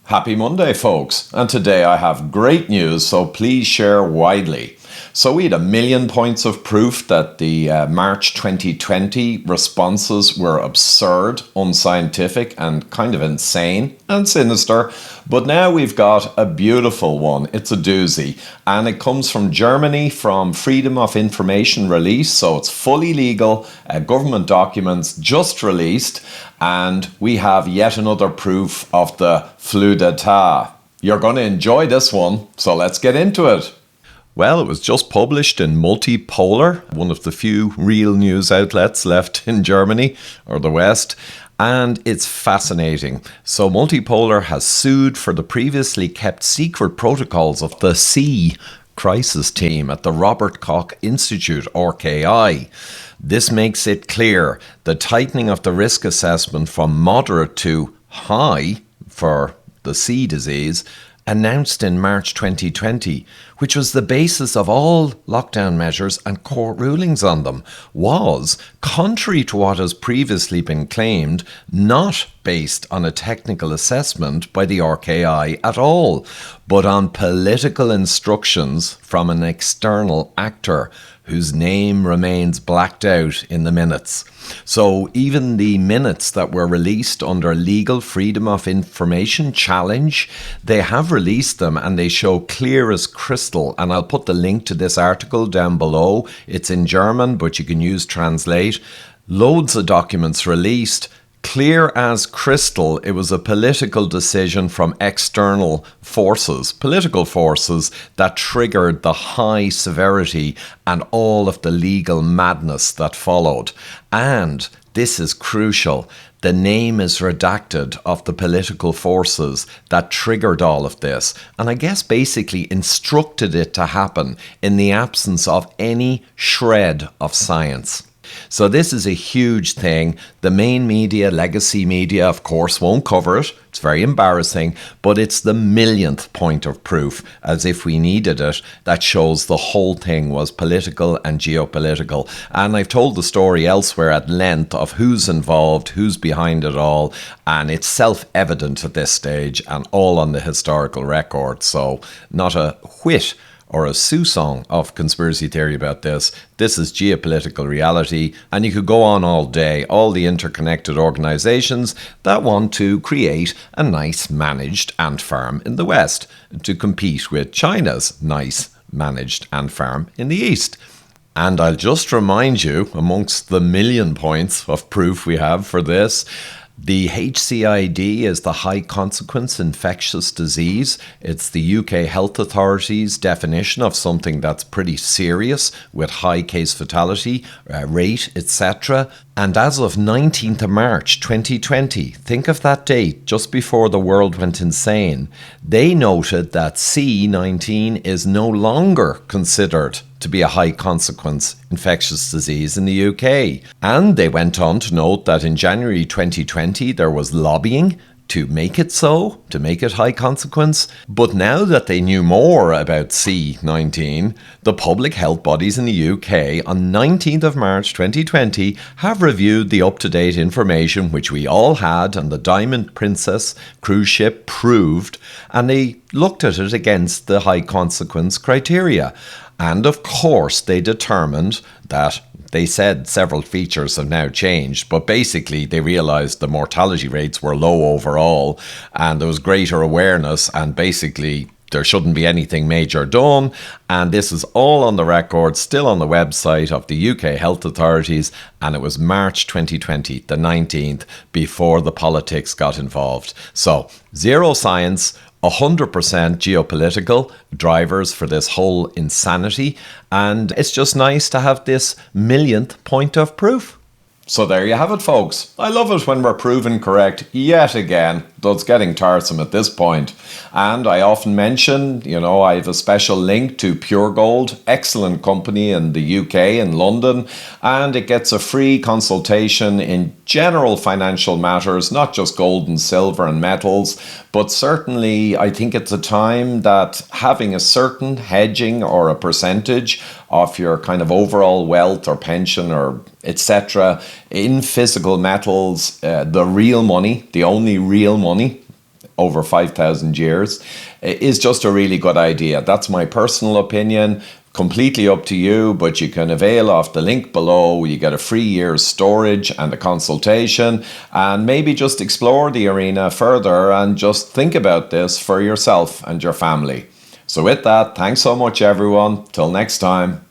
Happy Monday, folks. And today I have great news, so please share widely. So we had 1 million points of proof that the March 2020 responses were absurd, unscientific, and kind of insane and sinister. But now we've got a beautiful one. It's a doozy. And it comes from Germany, from Freedom of Information release. So it's fully legal, government documents just released. And we have yet another proof of the flux d'etat. You're going to enjoy this one, so let's get into it. Well, it was just published in Multipolar, one of the few real news outlets left in Germany or the West, and it's fascinating. So Multipolar has sued for the previously kept secret protocols of the C crisis team at the Robert Koch Institute, RKI. This makes it clear the tightening of the risk assessment from moderate to high for the C disease announced in March 2020, which was the basis of all lockdown measures and court rulings on them, was, contrary to what has previously been claimed, not based on a technical assessment by the RKI at all, but on political instructions from an external actor whose name remains blacked out in the minutes. So even the minutes that were released under Legal Freedom of Information Challenge, they have released them and they show clear as crystal. And I'll put the link to this article down below. It's in German, but you can use translate. Loads of documents released. Clear as crystal, it was a political decision from external forces, political forces, that triggered the high severity and all of the legal madness that followed. And this is crucial. The name is redacted of the political forces that triggered all of this, and I guess basically instructed it to happen in the absence of any shred of science. So this is a huge thing. The main media, legacy media, of course, won't cover it. It's very embarrassing, but it's the millionth point of proof, as if we needed it, that shows the whole thing was political and geopolitical. And I've told the story elsewhere at length of who's involved, who's behind it all, and it's self-evident at this stage and all on the historical record. So not a whit or a soupçon of conspiracy theory about this. This is geopolitical reality, and you could go on all day, all the interconnected organizations that want to create a nice managed ant farm in the West to compete with China's nice managed ant farm in the East. And I'll just remind you, amongst the million points of proof we have for this, the HCID is the high consequence infectious disease. It's the UK Health Authority's definition of something that's pretty serious with high case fatality rate, etc. And as of 19th of March 2020, think of that date just before the world went insane, they noted that C19 is no longer considered to be a high consequence infectious disease in the UK. And they went on to note that in January 2020 there was lobbying to make it so, to make it high consequence. But now that they knew more about C19, the public health bodies in the UK on 19th of March 2020 have reviewed the up-to-date information which we all had and the Diamond Princess cruise ship proved, and they looked at it against the high consequence criteria. And of course they determined that they said several features have now changed, but basically they realised the mortality rates were low overall and there was greater awareness, and basically there shouldn't be anything major done. And this is all on the record, still on the website of the UK Health Authorities, and it was March 2020, the 19th, before the politics got involved. So zero science, 100% geopolitical drivers for this whole insanity, and it's just nice to have this millionth point of proof. So there you have it, folks. I love it when we're proven correct yet again, though it's getting tiresome at this point. And I often mention, I have a special link to Pure Gold, excellent company in the UK, in London, and it gets a free consultation in general financial matters, not just gold and silver and metals, but certainly I think it's a time that having a certain hedging or a percentage of your kind of overall wealth or pension or etc. in physical metals, the real money, the only real money, over 5,000 years is just a really good idea. That's my personal opinion. Completely up to you, but you can avail of the link below. You get a free year's storage and a consultation, and maybe just explore the arena further and just think about this for yourself and your family. So with that, thanks so much everyone. Till next time.